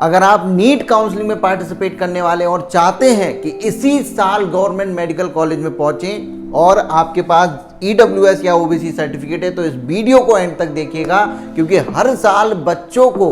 अगर आप NEET counselling में पार्टिसिपेट करने वाले और चाहते हैं कि इसी साल गवर्नमेंट मेडिकल कॉलेज में पहुंचें और आपके पास EWS या OBC सर्टिफिकेट है, तो इस वीडियो को एंड तक देखिएगा, क्योंकि हर साल बच्चों को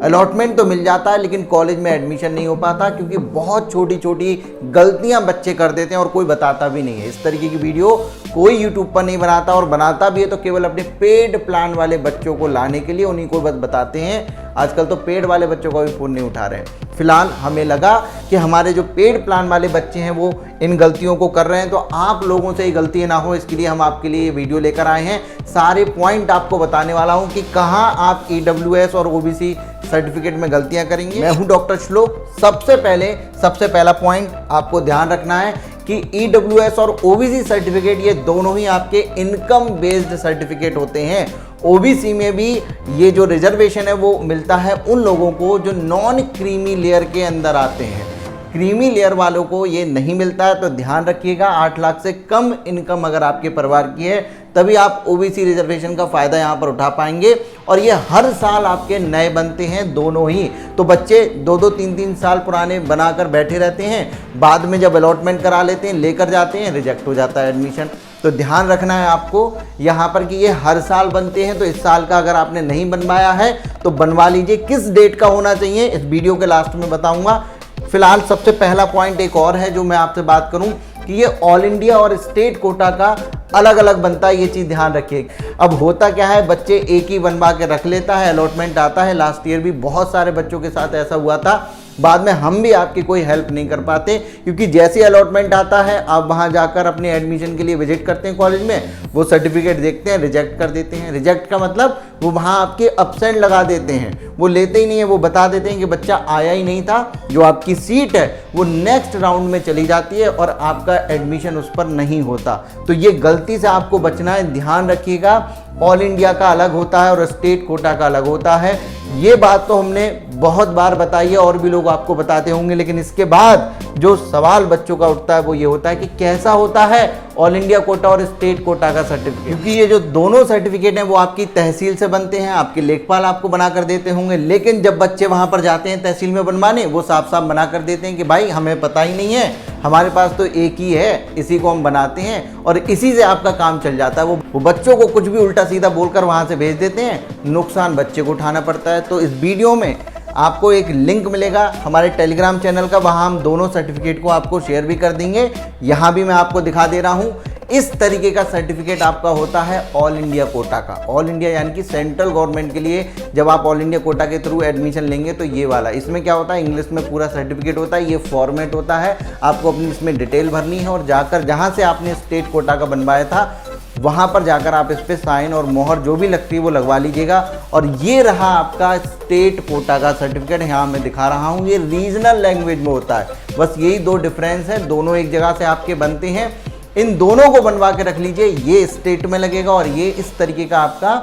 अलॉटमेंट तो मिल जाता है लेकिन कॉलेज में एडमिशन नहीं हो पाता, क्योंकि बहुत छोटी छोटी गलतियां बच्चे कर देते हैं और कोई बताता भी नहीं है। इस तरीके की वीडियो कोई यूट्यूब पर नहीं बनाता, और बनाता भी है तो केवल अपने पेड प्लान वाले बच्चों को लाने के लिए उन्हीं को बस बताते हैं। आजकल तो पेड वाले बच्चों का भी फ़ोन नहीं उठा रहे हैं। फिलहाल हमें लगा कि हमारे जो पेड प्लान वाले बच्चे हैं वो इन गलतियों को कर रहे हैं, तो आप लोगों से ये गलती ना हो, इसके लिए हम आपके लिए ये वीडियो लेकर आए हैं। सारे पॉइंट आपको बताने वाला हूं कि कहां आप EWS और OBC सर्टिफिकेट में गलतियां करेंगे। मैं हूं डॉक्टर श्लोक। सबसे पहला पॉइंट आपको ध्यान रखना है कि EWS और OBC सर्टिफिकेट ये दोनों ही आपके इनकम बेस्ड सर्टिफिकेट होते हैं। OBC में भी ये जो रिजर्वेशन है वो मिलता है उन लोगों को जो नॉन क्रीमी लेयर के अंदर आते हैं। क्रीमी लेयर वालों को ये नहीं मिलता है, तो ध्यान रखिएगा। 8 लाख से कम इनकम अगर आपके परिवार की है तभी आप OBC रिजर्वेशन का फ़ायदा यहाँ पर उठा पाएंगे, और ये हर साल आपके नए बनते हैं दोनों ही। तो बच्चे 2-2, 3-3 साल पुराने बनाकर बैठे रहते हैं, बाद में जब अलॉटमेंट करा लेते हैं, लेकर जाते हैं, रिजेक्ट हो जाता है एडमिशन। तो ध्यान रखना है आपको यहाँ पर कि ये हर साल बनते हैं, तो इस साल का अगर आपने नहीं बनवाया है तो बनवा लीजिए। किस डेट का होना चाहिए इस वीडियो के लास्ट में बताऊँगा। फिलहाल सबसे पहला पॉइंट एक और है जो मैं आपसे बात करूं कि ये ऑल इंडिया और स्टेट कोटा का अलग अलग बनता है, ये चीज़ ध्यान रखिए। अब होता क्या है, बच्चे एक ही बनवा के रख लेता है, अलॉटमेंट आता है। लास्ट ईयर भी बहुत सारे बच्चों के साथ ऐसा हुआ था। बाद में हम भी आपकी कोई हेल्प नहीं कर पाते, क्योंकि जैसे अलॉटमेंट आता है आप वहाँ जाकर अपने एडमिशन के लिए विजिट करते हैं कॉलेज में, वो सर्टिफिकेट देखते हैं, रिजेक्ट कर देते हैं। रिजेक्ट का मतलब वो वहाँ आपके एब्सेंट लगा देते हैं, वो लेते ही नहीं है। वो बता देते हैं कि बच्चा आया ही नहीं था। जो आपकी सीट है वो नेक्स्ट राउंड में चली जाती है और आपका एडमिशन उस पर नहीं होता। तो ये गलती से आपको बचना है, ध्यान रखिएगा। ऑल इंडिया का अलग होता है और स्टेट कोटा का अलग होता है। ये बात तो हमने बहुत बार बताई है और भी लोग आपको बताते होंगे, लेकिन इसके बाद जो सवाल बच्चों का उठता है वो ये होता है कि कैसा होता है ऑल इंडिया कोटा और स्टेट कोटा का सर्टिफिकेट। क्योंकि ये जो दोनों सर्टिफिकेट हैं वो आपकी तहसील से बनते हैं, आपके लेखपाल आपको बना कर देते होंगे, लेकिन जब बच्चे वहाँ पर जाते हैं तहसील में बनवाने, वो साफ साफ बना कर देते हैं कि भाई हमें पता ही नहीं है, हमारे पास तो एक ही है, इसी को हम बनाते हैं और इसी से आपका काम चल जाता है। वो बच्चों को कुछ भी उल्टा सीधा बोलकर वहाँ से भेज देते हैं, नुकसान बच्चे को उठाना पड़ता है। तो इस वीडियो में आपको एक लिंक मिलेगा हमारे टेलीग्राम चैनल का, वहाँ हम दोनों सर्टिफिकेट को आपको शेयर भी कर देंगे। यहाँ भी मैं आपको दिखा दे रहा हूँ। इस तरीके का सर्टिफिकेट आपका होता है ऑल इंडिया कोटा का। ऑल इंडिया यानी कि सेंट्रल गवर्नमेंट के लिए जब आप ऑल इंडिया कोटा के थ्रू एडमिशन लेंगे तो ये वाला, इसमें क्या होता है, इंग्लिश में पूरा सर्टिफिकेट होता है। ये फॉर्मेट होता है, आपको अपनी इसमें डिटेल भरनी है और जाकर जहाँ से आपने स्टेट कोटा का बनवाया था वहाँ पर जाकर आप इस पर साइन और मोहर जो भी लगती है वो लगवा लीजिएगा। और ये रहा आपका स्टेट कोटा का सर्टिफिकेट। यहाँ मैं दिखा रहा हूँ, ये रीजनल लैंग्वेज में होता है। बस यही दो डिफरेंस है, दोनों एक जगह से आपके बनते हैं। इन दोनों को बनवा के रख लीजिए, ये स्टेट में लगेगा और ये इस तरीके का आपका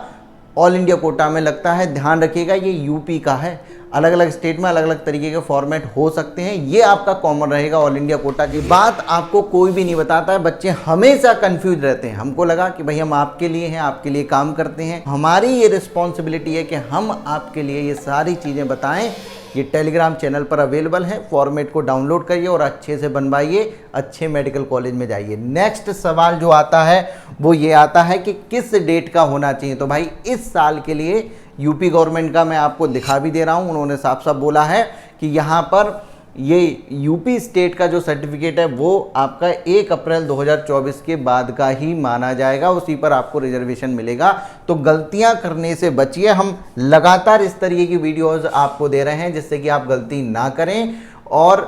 ऑल इंडिया कोटा में लगता है। ध्यान रखिएगा ये यूपी का है, अलग अलग स्टेट में अलग अलग तरीके के फॉर्मेट हो सकते हैं। ये आपका कॉमन रहेगा ऑल इंडिया कोटा की। बात आपको कोई भी नहीं बताता है, बच्चे हमेशा कंफ्यूज रहते हैं। हमको लगा कि भाई हम आपके लिए हैं, आपके लिए काम करते हैं, हमारी ये रिस्पॉन्सिबिलिटी है कि हम आपके लिए ये सारी चीज़ें बताएं। ये टेलीग्राम चैनल पर अवेलेबल है, फॉर्मेट को डाउनलोड करिए और अच्छे से बनवाइए, अच्छे मेडिकल कॉलेज में जाइए। नेक्स्ट सवाल जो आता है वो ये आता है कि किस डेट का होना चाहिए। तो भाई इस साल के लिए यूपी गवर्नमेंट का मैं आपको दिखा भी दे रहा हूँ, उन्होंने साफ साफ बोला है कि यहाँ पर ये यूपी स्टेट का जो सर्टिफिकेट है वो आपका 1 अप्रैल 2024 के बाद का ही माना जाएगा, उसी पर आपको रिजर्वेशन मिलेगा। तो गलतियां करने से बचिए। हम लगातार इस तरीके की वीडियोस आपको दे रहे हैं जिससे कि आप गलती ना करें और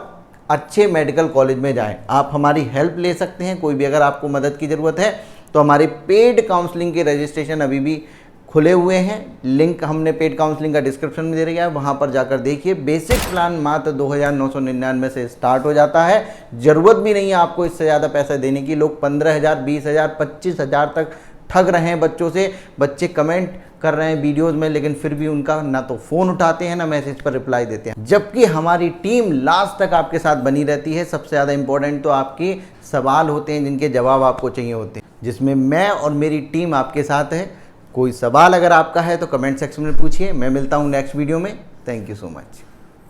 अच्छे मेडिकल कॉलेज में जाएं। आप हमारी हेल्प ले सकते हैं, कोई भी अगर आपको मदद की ज़रूरत है तो हमारे पेड काउंसलिंग के रजिस्ट्रेशन अभी भी खुले हुए हैं। लिंक हमने पेड काउंसलिंग का डिस्क्रिप्शन में दे रखा है, वहाँ पर जाकर देखिए। बेसिक प्लान मात्र 2,999 से स्टार्ट हो जाता है। ज़रूरत भी नहीं है आपको इससे ज़्यादा पैसा देने की। लोग 15,000, 20,000, 25,000 तक ठग रहे हैं बच्चों से। बच्चे कमेंट कर रहे हैं वीडियोज़ में, लेकिन फिर भी उनका ना तो फ़ोन उठाते हैं ना मैसेज पर रिप्लाई देते हैं, जबकि हमारी टीम लास्ट तक आपके साथ बनी रहती है। सबसे ज़्यादा इंपॉर्टेंट तो आपके सवाल होते हैं जिनके जवाब आपको चाहिए होते हैं, जिसमें मैं और मेरी टीम आपके साथ है। कोई सवाल अगर आपका है तो कमेंट सेक्शन में पूछिए। मैं मिलता हूँ नेक्स्ट वीडियो में। Thank you so much.